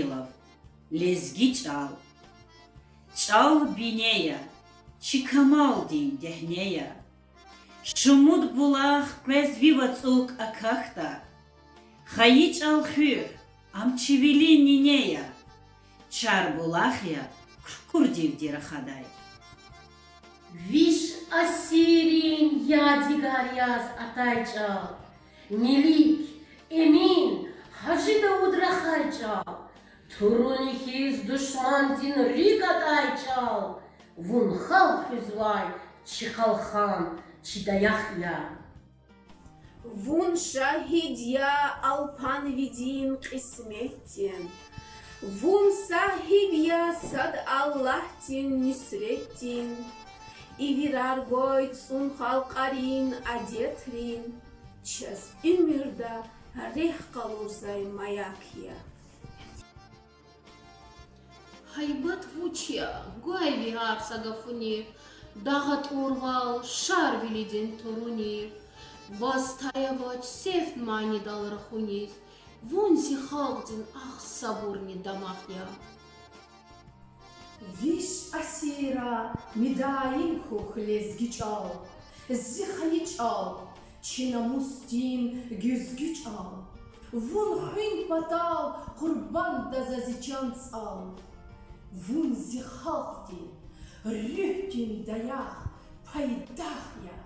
Гаврилов, лезги чал. Чал бинея, чикамал дин дехнея. Шумут булах квез вивацук акахта. Хаи чал хюр, амчивили нинея. Чар булахя, курдив дирахадай. Виш Asir'in yadigar yaz atayca, Nelik, emin, Hacı Davud Rahayca, Turunihiz düşman din rig atayca, Vun halk hüzvay, Çıkalhan, Çidayahya. Vun şahidya alpan vidin kısmetin. Vun sahibya sad Allah'tin nüsretin. İvirar goytsun halkarin adetrin. Çöz ümürde reh kalurzay mayakya. Haybat vuçya, goyvi harsa gafuni, dağat urval, şar vilidin toruni, vastayavaç seft mani dal rahuniz, vunzi halkdin ah saburni damahya. Виш асира медаим хухлезгичал, зиханичал, чинамустин гюзгичал. Вун хин патал, курбан да зазичанцал. Вун зихалтин, рюхтин даях, пайдахя.